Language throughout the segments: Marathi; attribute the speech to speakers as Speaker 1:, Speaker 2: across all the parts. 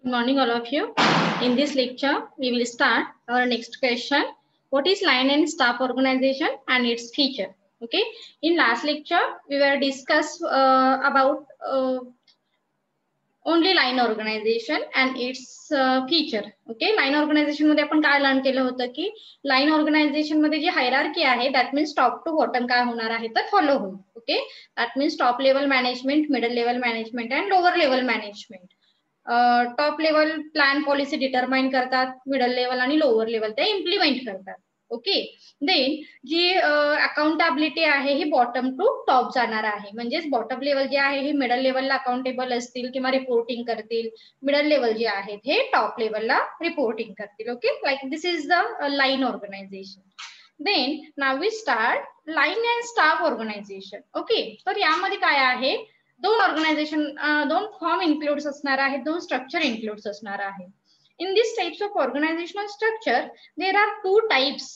Speaker 1: Good morning, all of you. In this lecture, we will start our next question. What is line and staff organization and its feature? Okay. In last lecture, we were discuss about only line organization and its feature. Okay. Line organization मध्ये आपण काय लर्न केलं होतं की लाइन ऑर्गनायझेशन मध्ये जी हायरार्की आहे that means top to bottom काय होणार आहे तर फॉलो होईल. Okay. That means top level management, middle level management and lower level management. Top level plan policy determine करतात, मिडल लेवल आणि लोअर लेवल ते इम्प्लिमेंट करतात. ओके. देन जी अकाउंटेबिलिटी आहे ही बॉटम टू टॉप जाणार आहे. म्हणजेच बॉटम लेवल जे आहे हे मिडल लेवलला अकाउंटेबल असतील किंवा रिपोर्टिंग करतील, मिडल लेवल जे आहेत हे टॉप लेवलला रिपोर्टिंग करतील. Okay. Like this is the line organisation. Then now we start line and staff organisation. Okay. तर यामध्ये काय आहे, दोन ऑर्गनायझेशन, दोन फॉर्म इन्क्लूड्स असणार आहेत, दोन स्ट्रक्चर इन्क्लूड्स असणार आहे. In this types of organisational structure there are two types.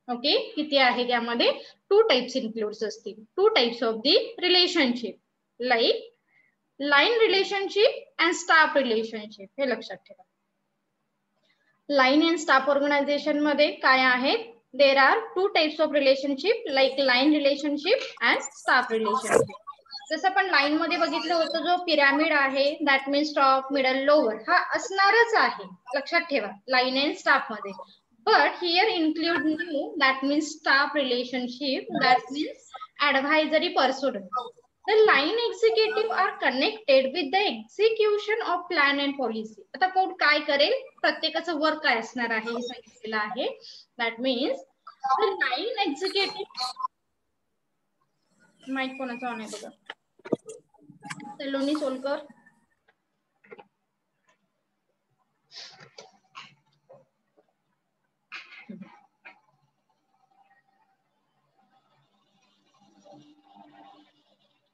Speaker 1: Okay. किती आहे त्यामध्ये टू टाइप्स इन्क्लूड्स असतील. To types of the relationship like line relationship and staff relationship. हे लक्षात ठेवा. लाइन अँड स्टाफ ऑर्गनायझेशन मध्ये काय आहेत, there are two types of relationship like line relationship and staff relationship. जसं आपण लाइन मध्ये बघितलं होतं, जो पिरामिड आहे that means top middle lower हा असणारच आहे, लक्षात ठेवा लाइन अँड स्टाफ मध्ये. But here include new that means staff relationship that means advisory personnel. The line executive are connected with the execution of plan and policy. आता कोण काय करेल, प्रत्येकाचं वर्क काय असणार आहे हे सांगितलेलं आहे. That means the line executive. Mike कोणाचा ऑन आहे बघा. सलोनी सोलकर.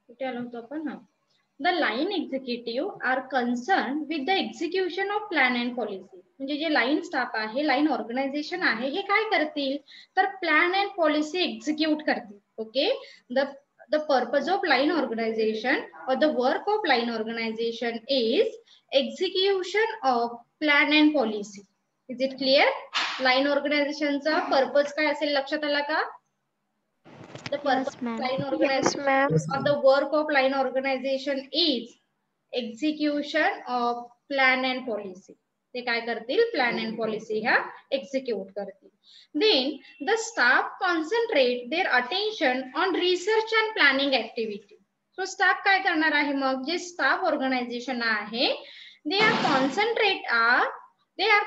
Speaker 1: कुठे आलो होतो आपण. हा. The line executive are concerned with the execution of plan and policy. म्हणजे जे लाइन स्टाफ आहे, लाइन ऑर्गनायझेशन आहे, हे काय करतील तर प्लॅन अँड पॉलिसी एक्झिक्यूट करतील. Okay. The purpose of line organization or the work of line organization is execution of plan and policy. Is it clear? Line organization चा पर्पज काय असेल लक्षात आला का? The purpose of line organization or the work of line organization is execution of plan and policy. ते काय करतील, प्लॅन अँड पॉलिसी ह्या एक्झिक्यूट करतील. Then the staff concentrate their attention on research and planning activity. So staff काय करणार आहे, मग जे स्टाफ ऑर्गनायझेशन आहे they are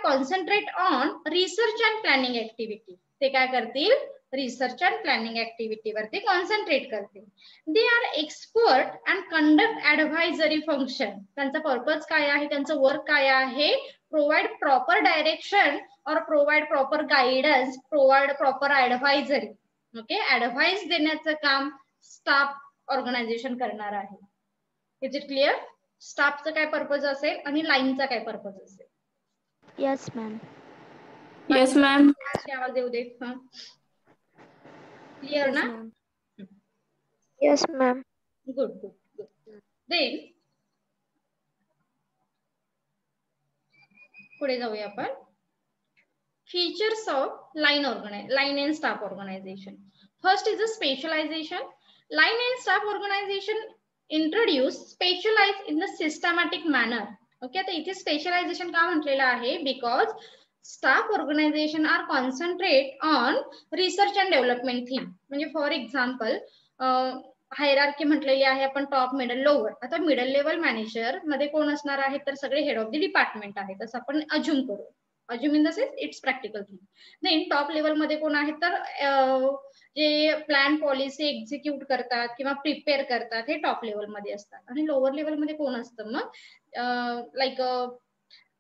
Speaker 1: concentrate on research and planning activity. ते काय करतील, रिसर्च अँड प्लॅनिंग ऍक्टिव्हिटी वरती कॉन्सन्ट्रेट करतील. They are expert and conduct advisory function. त्यांचा पर्पज काय आहे, त्यांचं वर्क काय आहे, प्रोव्हाइड प्रॉपर डायरेक्शन और provide proper guidance, provide proper advisory. Okay. Advice देण्याचं काम स्टाफ ऑर्गनायझेशन करणार आहे. Is it clear? स्टाफचं काय पर्पज असेल आणि लाईनचा काय पर्पज असेल.
Speaker 2: Yes ma'am.
Speaker 3: Yes ma'am.
Speaker 1: आवाज येऊ दे. क्लिअर ना?
Speaker 2: Yes ma'am.
Speaker 1: Good good good. Then पुढे जाऊया आपण. Features of line and staff organization. First is the specialization. Line and staff organization introduce specialize in the systematic manner. Okay. आता इथे स्पेशलायझेशन का म्हटलेलं आहे, because staff organisation are concentrate on research and development theme. म्हणजे फॉर एक्झाम्पल हायरार्की म्हटलेली आहे आपण टॉप मिडल लोअर. आता मिडल लेवल मॅनेजर मध्ये कोण असणार आहे तर सगळे हेड ऑफ द डिपार्टमेंट आहेत असं आपण अज्युम करू. Assume in the sense it's practical thing. Then top level मध्ये कोण आहे तर जे प्लॅन पॉलिसी एक्झिक्यूट करतात किंवा प्रिपेअर करतात हे टॉप लेवल मध्ये असतात. आणि लोअर लेवल मध्ये कोण असतं मग लाईक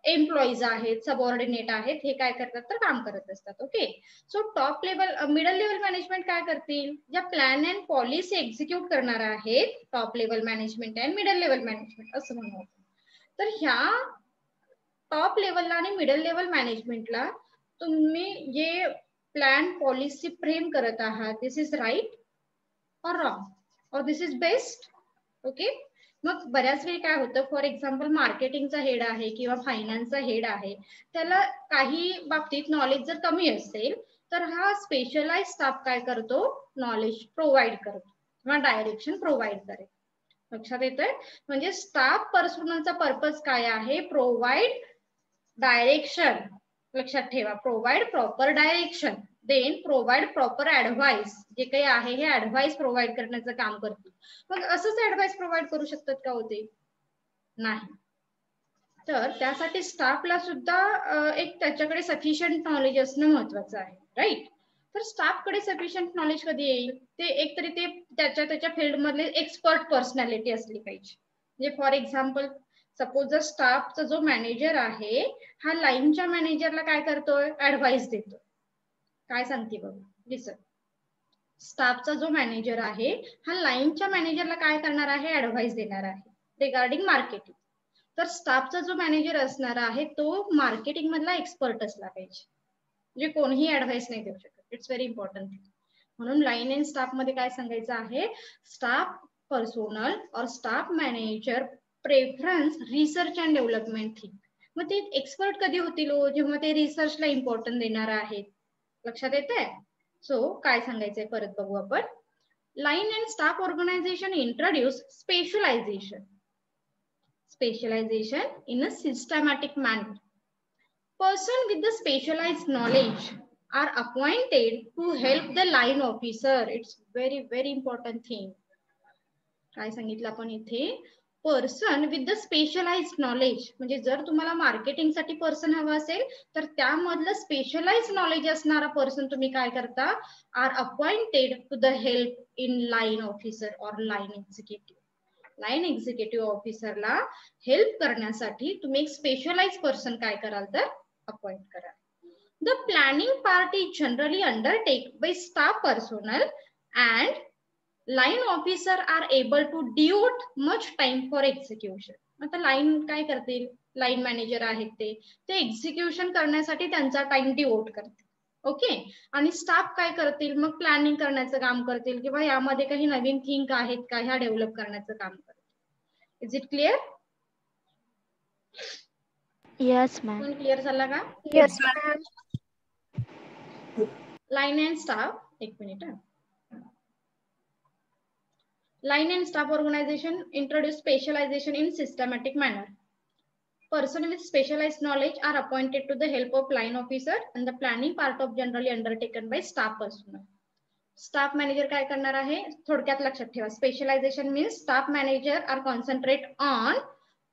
Speaker 1: एम्प्लॉईज आहेत, सबऑर्डिनेट आहेत, हे काय करतात तर काम करत असतात. Okay. So top level middle level management काय करतील, ज्या प्लॅन अँड पॉलिसी एक्झिक्यूट करणार आहेत top level management and middle level management असं म्हणू. तर ह्या टॉप लेवलला आणि मिडल लेवल मॅनेजमेंटला तुम्ही जे प्लॅन पॉलिसी फ्रेम करत आहात, दिस इज राईट और रॉंग और दिस इज बेस्ट. ओके. मग बऱ्याच वेळी काय होतं, फॉर एक्झाम्पल मार्केटिंगचा हेड आहे किंवा फायनान्सचा हेड आहे, त्याला काही बाबतीत नॉलेज जर कमी असेल तर हा स्पेशलाइज स्टाफ काय करतो, नॉलेज प्रोव्हाइड करतो किंवा डायरेक्शन प्रोव्हाइड करेल. लक्षात येतंय? म्हणजे स्टाफ पर्सनलचा पर्पज काय आहे, प्रोव्हाइड डायरेक्शन. लक्षात ठेवा, provide proper direction, then provide proper advice. जे काही आहे हे ऍडव्हाइस प्रोव्हाइड करण्याचं काम करतो. मग असंच ऍडव्हाइस प्रोव्हाइड करू शकतात का होते? नाही. तर त्यासाठी स्टाफला सुद्धा एक त्याच्याकडे सफिशियंट नॉलेज असणं महत्वाचं आहे, राईट? तर स्टाफकडे सफिशियंट नॉलेज कधी येईल, ते एकतरी ते त्याच्या फील्ड मधले एक्सपर्ट पर्सनॅलिटी असली पाहिजे. म्हणजे फॉर एक्झाम्पल सपोज जर स्टाफचा जो मॅनेजर आहे हा लाईनच्या मॅनेजरला काय करतोय, ऍडव्हाइस देतोय. काय सांगते बघा, लिसन. स्टाफचा जो मॅनेजर आहे हा लाईनच्या मॅनेजरला काय करणार आहे, ऍडव्हाइस देणार आहे रिगार्डिंग मार्केटिंग. तर स्टाफचा जो मॅनेजर असणार आहे तो मार्केटिंग मधला एक्सपर्ट असला पाहिजे, म्हणजे कोणीही ऍडव्हाइस नाही देऊ शकत. It's very important. म्हणून लाईन अँड स्टाफ मध्ये काय सांगायचं आहे, स्टाफ पर्सोनल और staff manager preference research and development thing. मग ते एक्सपर्ट कधी होतील, जेव्हा ते रिसर्चला इम्पॉर्टन्स देणार आहेत. लक्षात येतंय? सो काय सांगायचंय परत बघू आपण. Line and staff organisation introduce specialisation in a systematic manner. Person with the specialized knowledge are appointed to help the line officer. It's very very important thing. काय सांगितलं आपण इथे, person with the specialised knowledge. म्हणजे जर तुम्हाला मार्केटिंग साठी पर्सन हवा असेल तर त्यामधलं स्पेशलाइज्ड नॉलेज असणारा पर्सन तुम्ही काय करता, are appointed to the help in line officer और लाईन एक्झिक्युटिव्ह. लाईन एक्झिक्युटिव्ह ऑफिसरला हेल्प करण्यासाठी तुम्ही एक स्पेशलाइज पर्सन काय कराल तर अपॉइंट कराल. The planning part is generally undertake by staff personal and line officer are able to devote much time for execution. आता लाईन काय करतील, लाईन मॅनेजर आहेत ते एक्झिक्युशन करण्यासाठी त्यांचा टाइम डिवोट करतील. ओके. आणि स्टाफ काय करतील, मग प्लॅनिंग करण्याचं काम करतील किंवा यामध्ये काही नवीन थिंक आहेत का ह्या डेव्हलप करण्याचं काम करतील. Is it clear?
Speaker 2: Yes, ma'am.
Speaker 1: Clear झाला का?
Speaker 2: Yes, ma'am.
Speaker 1: Line and staff, एक minute. Line and staff organization introduce specialization in systematic manner. Person with specialized knowledge are appointed to the help of line officer and the planning part of generally undertaken by staff personnel. Staff manager काय करणार आहे, थोडक्यात लक्षात ठेवा. Specialisation means staff manager are concentrate on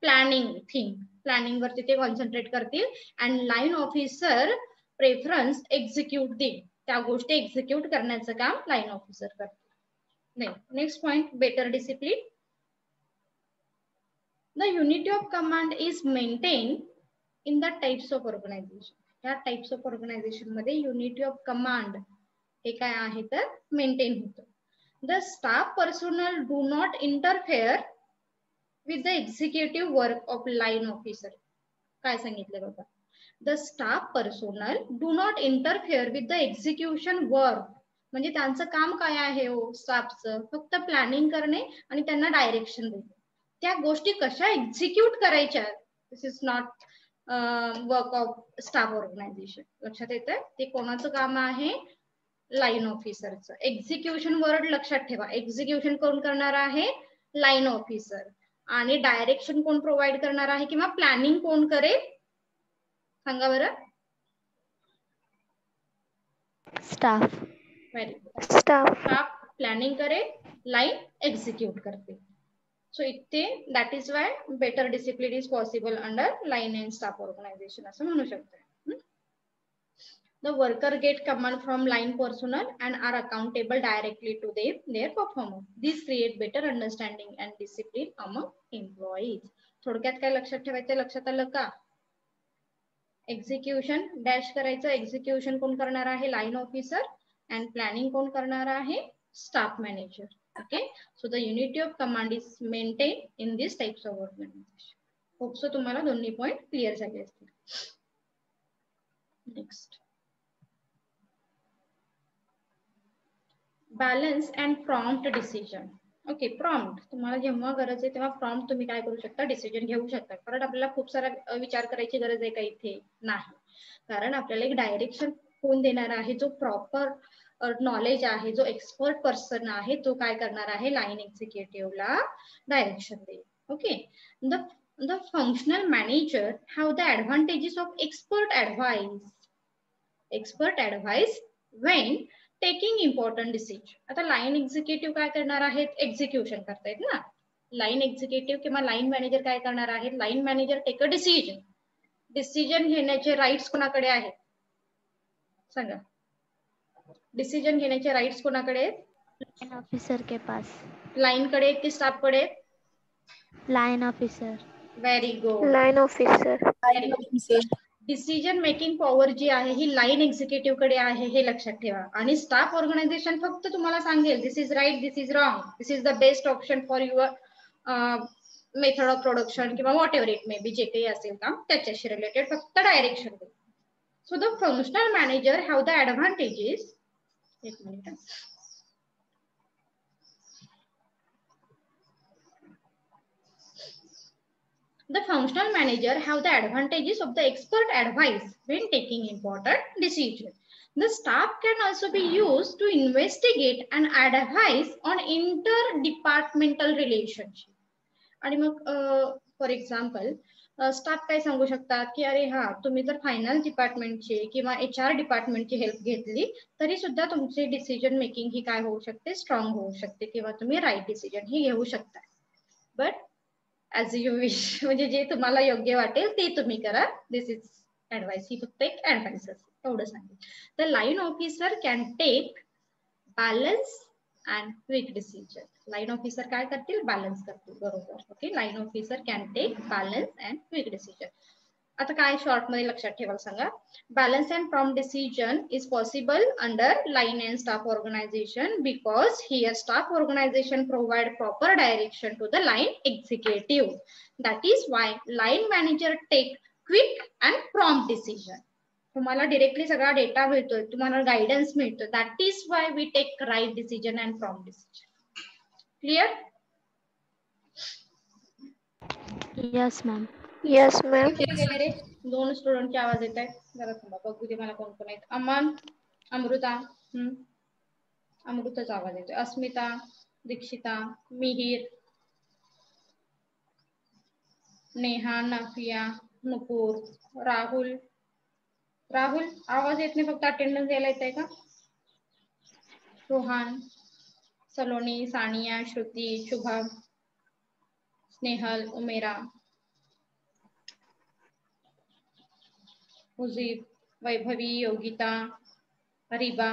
Speaker 1: planning thing. Planning वरती ते कॉन्सन्ट्रेट करतील and line officer preference execute देईल. त्या गोष्टी एक्झिक्यूट करण्याचं काम लाईन ऑफिसर करतील. Next point, better discipline. The unity of command is maintained in the types of organization. या types of organization मध्ये unity of command हे काय आहे तर मेंटेन होतं. The staff personnel do not interfere with the executive work of line officer. काय सांगितलं बघा, the staff personnel do not interfere with the execution work. म्हणजे त्यांचं काम काय आहे हो स्टाफचं, फक्त प्लॅनिंग करणे आणि त्यांना डायरेक्शन देणे. त्या गोष्टी कशा एक्झिक्यूट करायच्या, this is not work of staff organisation. लक्षात येतंय? ते कोणाचं काम आहे, लाईन ऑफिसरचं. एक्झिक्युशन वर्ड लक्षात ठेवा, एक्झिक्युशन कोण करणार आहे, लाईन ऑफिसर. आणि डायरेक्शन कोण प्रोव्हाइड करणार आहे किंवा प्लॅनिंग कोण करेल, सांगा बरं.
Speaker 2: Staff.
Speaker 1: Very good.
Speaker 2: Staff.
Speaker 1: Staff planning करेल, लाईन एक्झिक्यूट करते. सो इथे that is why better discipline is possible under line and staff organisation असं म्हणू शकतो. The worker get command from line personnel and are accountable directly to their performance. This create better understanding and discipline among employees. थोडक्यात काय लक्षात ठेवायचं, लक्षात आलं का? एक्झिक्युशन डॅश करायचं. एक्झिक्युशन कोण करणार आहे, लाईन ऑफिसर. अँड प्लॅनिंग कोण करणार आहे, staff manager. Okay. So the unity of command is maintain in this types of organisation. Hope so तुम्हाला दोन्ही पॉइंट क्लिअर झाले असतील. Next, balance and prompt decision. Okay. Prompt, तुम्हाला जेव्हा गरज आहे तेव्हा प्रॉम्प्ट तुम्ही काय करू शकता, डिसिजन घेऊ शकता. कारण आपल्याला खूप सारा विचार करायची गरज आहे का इथे? नाही. कारण आपल्याला एक डायरेक्शन कोण देणार आहे, जो प्रॉपर नॉलेज आहे, जो एक्सपर्ट पर्सन आहे, तो काय करणार आहे, लाईन एक्झिक्युटिव्हला डायरेक्शन देईल. Okay. The functional manager have the advantages of expert advice when taking important decision. आता लाईन एक्झिक्युटिव्ह काय करणार आहेत, एक्झिक्युशन करतायत ना. लाईन एक्झिक्युटिव्ह किंवा लाईन मॅनेजर काय करणार आहेत, line manager take a decision. Decision घेण्याचे राईट्स कोणाकडे आहेत सांगा? डिसिजन घेण्याचे राईट्स कोणाकडे आहेत?
Speaker 2: लाइन ऑफिसर के पास.
Speaker 1: लाईन कडे की स्टाफ कडे?
Speaker 2: Line officer.
Speaker 1: Very good.
Speaker 4: Line officer.
Speaker 1: Decision making power जी आहे ही लाईन एक्झिक्युटिव्ह कडे आहे, हे लक्षात ठेवा. आणि स्टाफ ऑर्गनायझेशन फक्त तुम्हाला सांगेल this is right, this is wrong, this is the best option for your method of production किंवा whatever it may be, जे काही असेल काम त्याच्याशी रिलेटेड फक्त डायरेक्शन देईल. So the functional manager have the advantages. एक minute. The functional manager have the advantages of the expert advice when taking important decisions. The staff can also be used to investigate and advise on interdepartmental relationship. आणि मग फॉर एक्झाम्पल स्टाफ काय सांगू शकतात की अरे हा, तुम्ही जर फायनान्स डिपार्टमेंटची किंवा HR डिपार्टमेंटची हेल्प घेतली तरी सुद्धा तुमची डिसिजन मेकिंग ही काय होऊ शकते, स्ट्रॉंग होऊ शकते किंवा तुम्ही राईट डिसिजन ही घेऊ शकता. बट ऍज यू विश, म्हणजे जे तुम्हाला योग्य वाटेल ते तुम्ही करा. दिस इज ऍडवाइस, ही फक्त एक ऍडवाइस असते, एवढं सांगेल. The line officer can take balance and quick decision. Line officer काय करतील, बॅलन्स करतील. बरोबर. Okay. Line officer can take balance and quick decision. आता काय शॉर्ट मध्ये लक्षात ठेवाल सांगा? Balance and prompt decision is possible under line and staff organisation because here staff organisation provide proper direction to the line executive. That is why line manager take quick and prompt decision. तुम्हाला डिरेक्टली सगळा डेटा मिळतोय, तुम्हाला गायडन्स मिळतोय. That is why we take right decision and prompt decision. Clear?
Speaker 2: Yes ma'am.
Speaker 4: Yes ma'am.
Speaker 1: गेले रे, 2 स्टुडंटचे आवाज येत आहेत. जरा थांबा, बघू दे मला कोण कोण आहेत. अमन, अमृता, अमृताचा आवाज येतोय. अस्मिता, दीक्षिता, मिहिर, नेहा, नाफिया, नुपूर, राहुल. राहुल आवाज येत नाही, फक्त अटेंडन्स द्यायला येत आहे का? रोहान, सलोनी, सानिया, श्रुती, शुभा, स्नेहल, उमेरा, उजीब, वैभवी, योगिता, रिबा.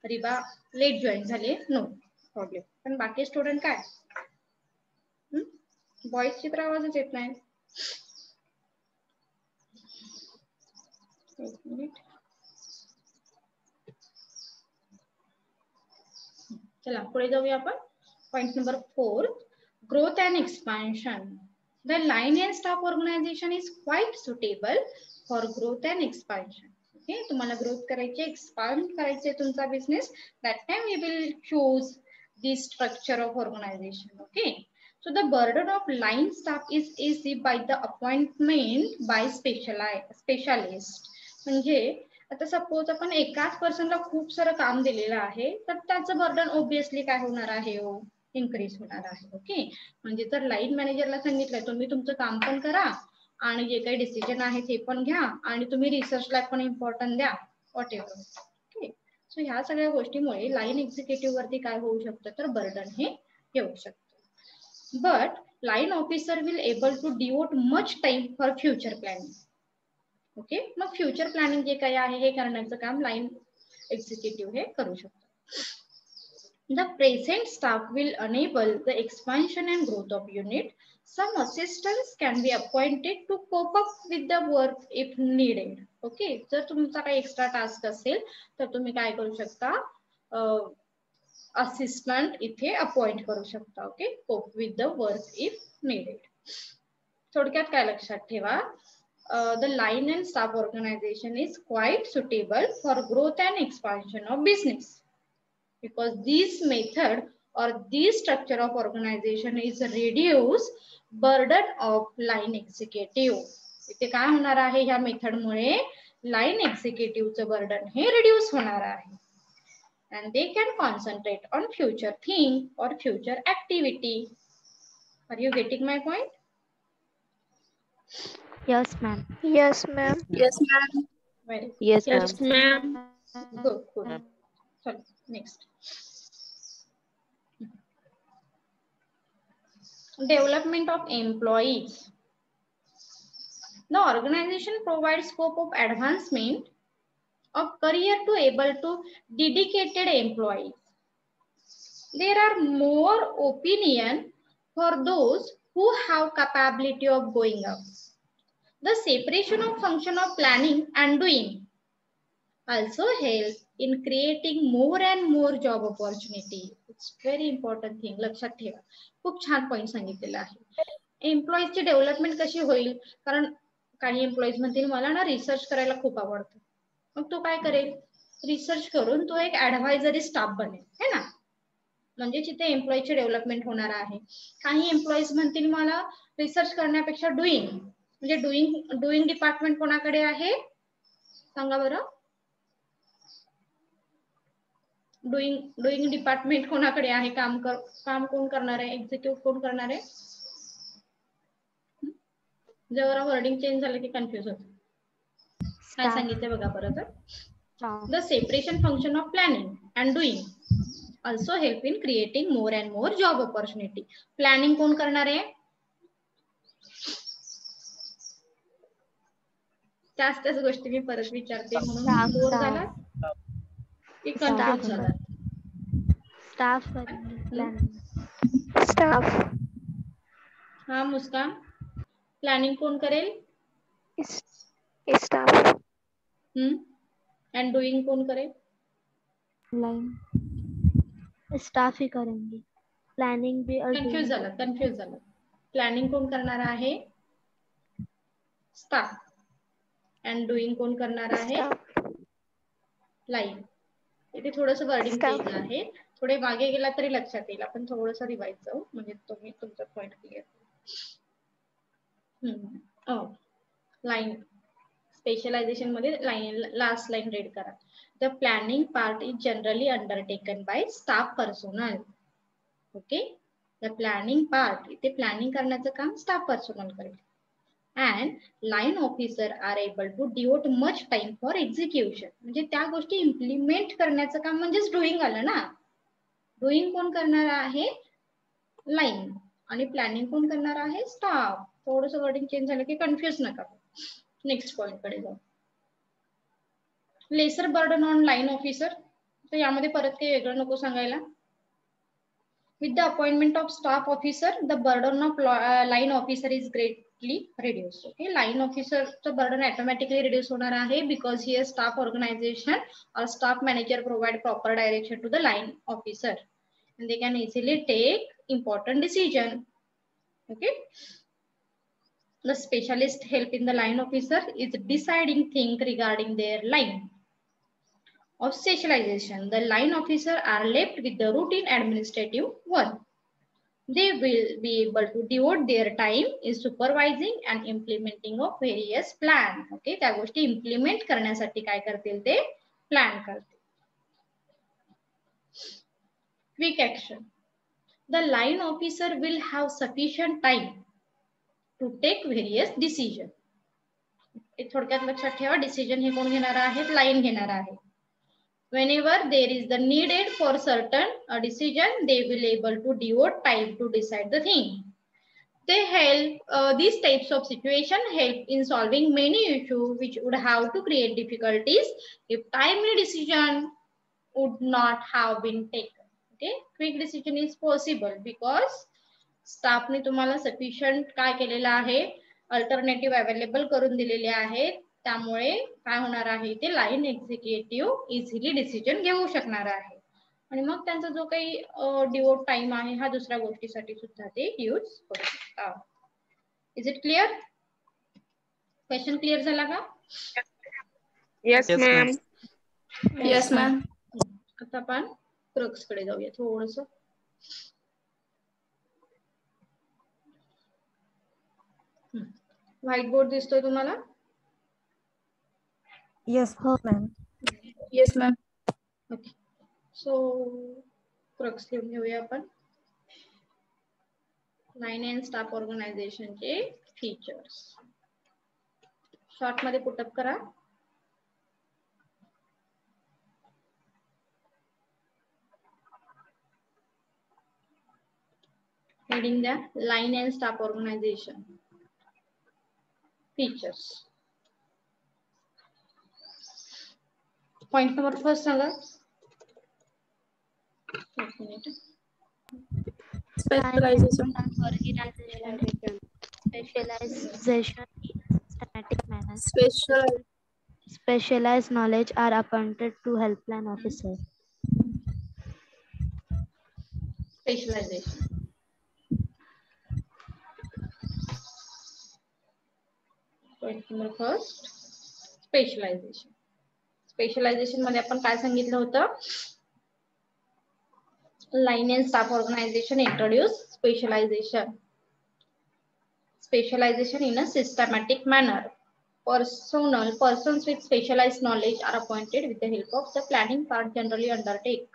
Speaker 1: रिबा लेट जॉईन झाले, नो प्रॉब्लेम. पण बाकी स्टुडंट काय? बॉईजची तर आवाजच येत नाही. एक मिनिट. चला पुढे जाऊया आपण. Point number 4, growth and expansion. The line and staff organization is quite suitable for growth and expansion. Okay, तुम्हाला ग्रोथ करायची, एक्सपांड करायचे तुमचा business. That time we will choose the structure of organization. Okay, so the burden of line staff is easy by the appointment by specialist. म्हणजे आता सपोज आपण एकाच पर्सनला खूप सारं काम दिलेलं आहे तर त्याचं बर्डन ऑब्विसली काय होणार आहे, हो, इन्क्रीज होणार आहे. ओके, म्हणजे जर लाईन मॅनेजरला सांगितलंय तुम्ही तुमचं काम पण करा आणि जे काही डिसिजन आहे ते पण घ्या आणि तुम्ही रिसर्चला पण इम्पॉर्टन्स द्या, व्हॉट एव्हर. ओके, सो ह्या सगळ्या गोष्टीमुळे लाईन एक्झिक्युटिव्ह वरती काय होऊ शकतं, तर बर्डन हे येऊ शकतं. But line officer will able to devote much time for future planning. Okay, मग फ्युचर प्लॅनिंग जे काही आहे हे करण्याचं काम लाईन एक्झिक्युटिव्ह हे करू शकतो. The present staff will enable the expansion and growth of unit. Some assistants can be appointed to cope up with the work if needed. Okay, जर तुमचा काही एक्स्ट्रा टास्क असेल तर तुम्ही काय करू शकता, असिस्टंट इथे अपॉइंट करू शकता. Okay, cope with the work if needed. थोडक्यात काय लक्षात ठेवा, the line and staff organization is quite suitable for growth and expansion of business. Because this method or this structure of organization is reduce burden of line executive. इथे काय होणार आहे ह्या मेथडमुळे लाईन एक्झिक्युटिव्हचं बर्डन हे रिड्यूस होणार आहे. And they can concentrate on future thing or future activity. Are you getting my point?
Speaker 2: Yes, ma'am.
Speaker 4: Yes, ma'am.
Speaker 3: Yes, ma'am.
Speaker 1: Very
Speaker 4: Yes,
Speaker 3: Yes, ma'am.
Speaker 1: good. Good. So next. Development of employees. The organization provides scope of advancement of career to able to dedicated employees. There are more opinion for those who have capability of going up. The separation of function of planning and doing also help in creating more and more job opportunity. It's very important thing. लक्षात ठेवा. खूप छान पॉइंट सांगितलेला आहे. एम्प्लॉईजची डेव्हलपमेंट कशी होईल? कारण काही एम्प्लॉईज म्हणतील मला ना रिसर्च करायला खूप आवडतं. मग तो काय करेल? रिसर्च करून तो एक ऍडवायझरी स्टाफ बनेल, है ना? म्हणजे तिथे एम्प्लॉईची डेव्हलपमेंट होणार आहे. काही एम्प्लॉईज म्हणतील मला रिसर्च करण्यापेक्षा डुईंग, म्हणजे डुईंग डिपार्टमेंट कोणाकडे आहे सांगा बरं. डुईंग डिपार्टमेंट कोणाकडे आहे? काम कोण करणार आहे? एक्झिक्यूट कोण करणार आहे? जरा वर्डिंग चेंज झालं की कन्फ्युज होतं. काय सांगितलं बघा परत. The separation function of planning and doing also help in creating more and more job opportunity. Planning कोण करणार आहे? त्याच गोष्टी मी परत विचारते म्हणून बोर झाला की कन्फ्युज झाला.
Speaker 2: Staff
Speaker 4: Staff.
Speaker 1: हा मुस्कान, प्लॅनिंग कोण करेल?
Speaker 4: Staff.
Speaker 1: एंड डुईंग कोण करेल?
Speaker 2: लाइन स्टाफ ही करेंगे. प्लानिंग भी और
Speaker 1: कन्फ्युज झालं. प्लॅनिंग कोण करणार आहे? स्टाफ. एंड डुईंग कोण करणार आहे? लाईन. इथे थोडंसं वर्डिंग चेंज आहे. थोडे मागे गेला तरी लक्षात येईल. आपण थोडंसं रिवाइज जाऊ म्हणजे तुम्ही तुमचा पॉइंट क्लिअर. लाईन स्पेशलायझेशन मध्ये लास्ट लाईन रीड करा. The planning part is generally undertaken by staff personal. Okay, the planning part, इथे प्लॅनिंग करण्याचं काम स्टाफ पर्सनल करेल. and line officer are able to devote much time for execution. म्हणजे त्या गोष्टी इम्प्लिमेंट करण्याचं काम म्हणजेच डुईंग आलं ना. डुईंग कोण करणार आहे? लाईन. आणि प्लॅनिंग कोण करणार आहे? स्टाफ. थोडंसं वर्डिंग चेंज झालं की कन्फ्युज नका. नेक्स्ट पॉइंट कडे जाऊ. Lesser burden on line officer. तर यामध्ये परत काही वेगळं नको सांगायला. With the appointment of staff officer, the burden of line officer is greatly reduced. Okay, line officer चं burden automatically reduce होणार आहे because here staff organization or staff manager provide proper direction to the line officer and they can easily take important decision. Okay, the specialist help in the line officer is deciding things regarding their line of specialization. The line officer are left with the routine administrative work. They will be able to devote their time in supervising and implementing of various plan. Okay, त्या गोष्टी इम्प्लिमेंट करण्यासाठी काय करतील ते? प्लॅन करतील. Quick action. The line officer will have sufficient time to take various decision. थोडक्यात लक्षात ठेवा, डिसिजन हे कोण घेणार आहेत? लाईन घेणार आहे. Whenever there is the needed for certain decision, they will able to devote time to decide the thing. They help these types of situation help in solving many issues which would have to create difficulties if timely decision would not have been taken. Okay, quick decision is possible because staff ने तुम्हाला sufficient काय केलेला आहे? अल्टरनेटिव्ह अवेलेबल करून दिलेले आहेत. त्यामुळे काय होणार आहे? ते लाईन एक्झिक्युटिव्ह इझिली डिसिजन घेऊ शकणार आहे. आणि मग त्यांचा जो काही डिवोट टाइम आहे हा दुसऱ्या गोष्टीसाठी सुद्धा ते यूज करू शकतात. Is it clear? Question clear झाला का?
Speaker 3: Yes, ma'am. Yes, ma'am.
Speaker 1: आता आपण क्रक्स कडे जाऊया थोडंसं. व्हाईट बोर्ड दिसतोय तुम्हाला?
Speaker 5: Yes, ma'am.
Speaker 3: Yes, ma'am.
Speaker 1: Okay. So crux लिहून घेऊया आपण. लाईन अँड स्टाफ ऑर्गनायझेशनचे फीचर्स. शॉर्ट मध्ये पुटअप करा. हेडिंग द्या line and staff organization features. Point number first सांगा. एक minute.
Speaker 3: Specialization.
Speaker 2: Organization. Specialization in systematic manner.
Speaker 3: Special.
Speaker 2: Specialized knowledge are appointed to helpline officer.
Speaker 1: Specialization. Point number first specialization. Specialization मध्ये आपण काय सांगितलं होतं? Line and staff organisation introduce specialization. Specialization in a systematic manner. Persons with specialized knowledge are appointed with the help of the planning part generally undertake.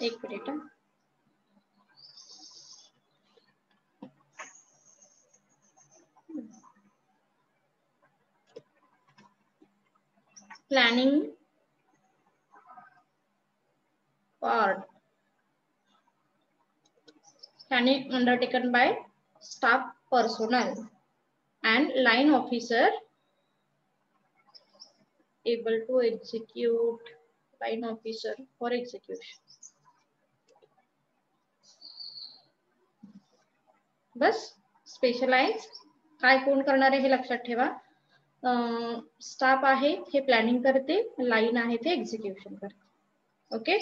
Speaker 1: एक minute. Planning part planning undertaken by staff personnel and line officer able to execute line officer for execution. बस स्पेशलाइज काय कोण करणार आहे हे लक्षात ठेवा. स्टाफ आहे हे प्लॅनिंग करते, लाईन आहे ते एक्झिक्युशन करते. Okay.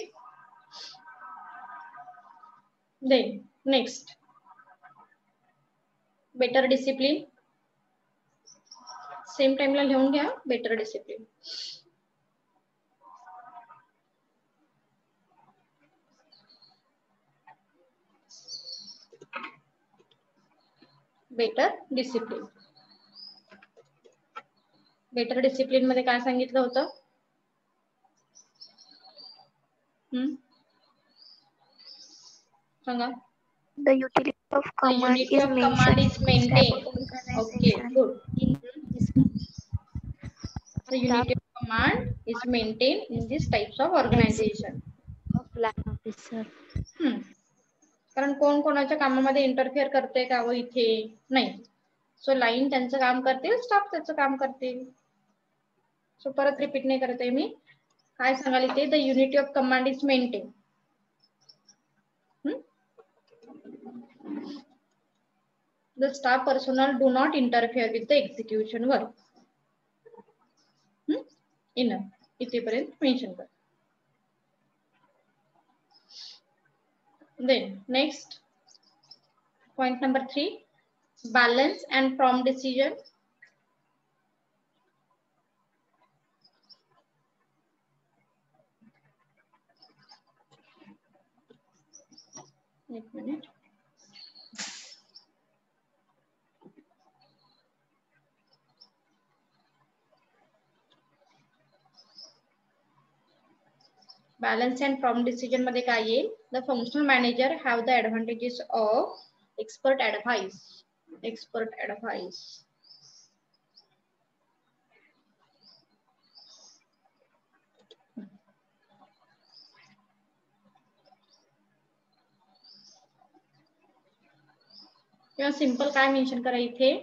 Speaker 1: Then next better discipline. Same टाइमला लिहून घ्या better discipline. Better discipline. Better discipline मध्ये काय सांगितलं होतं? सांगा.
Speaker 4: The utility of
Speaker 1: The
Speaker 4: command
Speaker 1: unity
Speaker 4: is
Speaker 1: of command
Speaker 4: mentioned
Speaker 1: is
Speaker 4: in the
Speaker 1: maintained.
Speaker 4: staff
Speaker 1: Okay,
Speaker 4: organization.
Speaker 1: good.
Speaker 2: In this
Speaker 1: The unity of command is maintained in these types of organization.
Speaker 2: of line officer.
Speaker 1: कारण कोण कोणाच्या कामामध्ये इंटरफिअर करते का व इथे नाही. सो लाईन त्यांचं काम करतील, स्टाफ त्याचं काम करतील. सो परत रिपीट नाही करते मी. काय सांगाल इथे? The unity of command is maintain. The staff personnel do not interfere with the execution work. Enough. इथेपर्यंत मेन्शन कर. Then next point number 3, balance and prompt decision. एक minute. Balance and prompt decision मध्ये काय येईल? The functional manager have the advantages of expert advice. Expert advice. किंवा सिंपल काय मेन्शन करा इथे?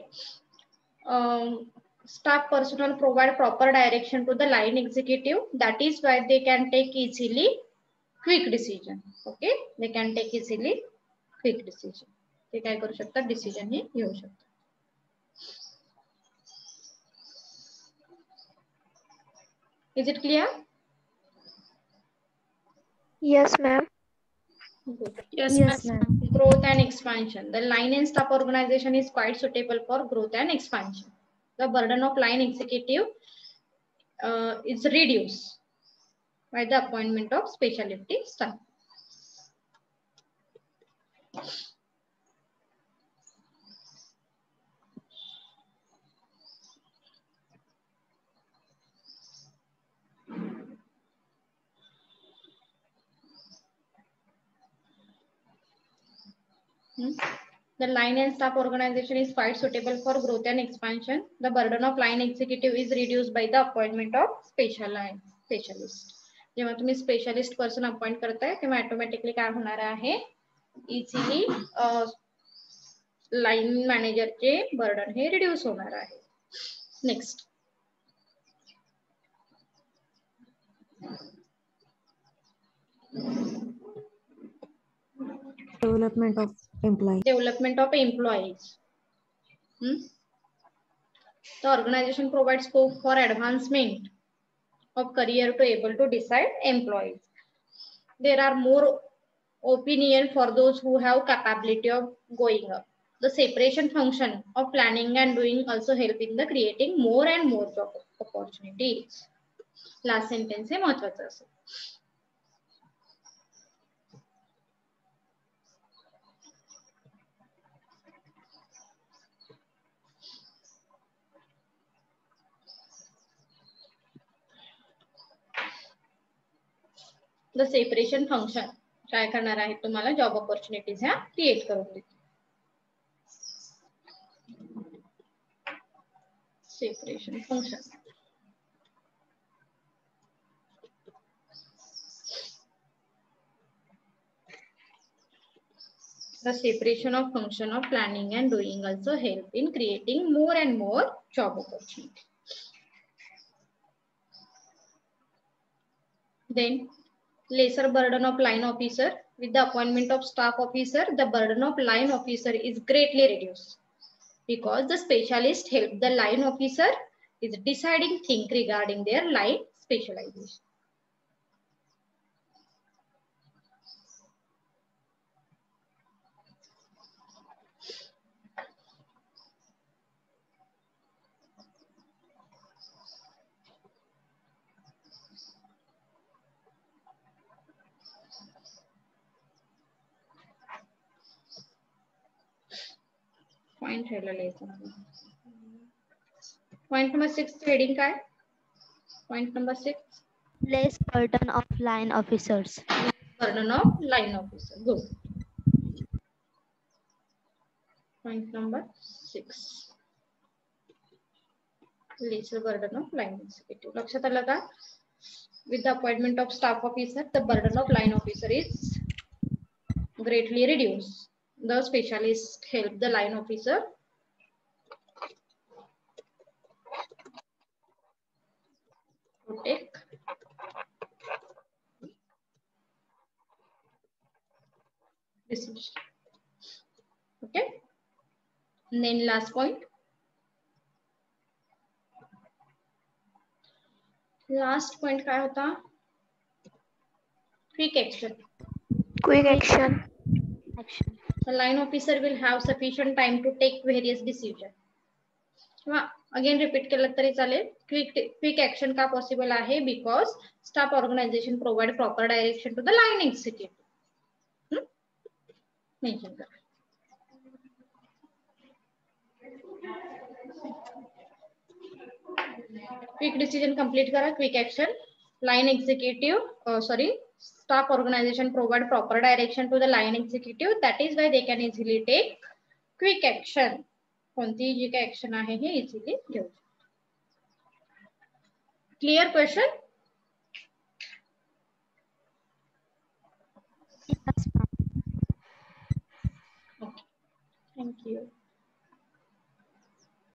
Speaker 1: Staff personnel provide proper direction to the line executive. That is why they can take easily quick decision. Okay, they can take easily quick decision. ते काय करू शकतात? डिसिजन हे घेऊ शकतात. Is it clear?
Speaker 4: Yes, ma'am.
Speaker 1: Good.
Speaker 3: Yes,
Speaker 5: Yes,
Speaker 3: ma'am.
Speaker 5: ma'am.
Speaker 1: Growth and expansion. The line and staff organization is quite suitable for growth and expansion. The burden of line executive is reduced by the appointment of specialty staff. The line and staff organization is quite suitable for growth and expansion. The burden of line executive is reduced by the appointment of specialist. जेव्हा तुम्ही स्पेशलिस्ट पर्सन अपॉइंट करताय तेव्हा ऑटोमॅटिकली काय होणार आहे, इझिली लाइन मॅनेजरचे बर्डन हे रिड्यूस होणार आहे. Next
Speaker 5: Development of employees.
Speaker 1: Development of employees. The organization provides scope for advancement of career to able to decide employees. There are more opinion for those who have capability of going up. The separation function of planning and doing also help in the creating more and more job opportunities. Last sentence हे महत्वाचं असेल. The separation function काय करणार आहे तुम्हाला जॉब ऑपॉर्च्युनिटीज ह्या क्रिएट करून देते. Separation function. The separation of function of planning and doing also help in creating more and more job opportunities. Then lesser burden of line officer. With the appointment of staff officer, the burden of line officer is greatly reduced because the specialist help the line officer is deciding things regarding their line specialization. Point number 6 heading काय? Point number 6.
Speaker 2: Less burden of line officers.
Speaker 1: Burden of line officer. Good. Point number 6. Lesser burden of line executive. लक्षात आलं का? With the appointment of staff officer, the burden of line officer is greatly reduced. The specialist help the line officer to take decision. Okay. And then last point. Last point काय होता? Quick action.
Speaker 4: Quick action.
Speaker 2: Action.
Speaker 1: The line officer will have sufficient time to take various decisions. Again repeat केलं तरी चालेल. Quick action का possible आहे? Because staff organization provide proper direction to the line executive. Mention करा. Quick decision complete करा. Quick action. Line executive, staff organization provide proper direction to the line executive. That is why they can easily take quick action. कोणतीही जी काही ऍक्शन आहे हे इझिली घेऊ. Clear question?
Speaker 2: Yes, ma'am.
Speaker 1: Okay. Thank you.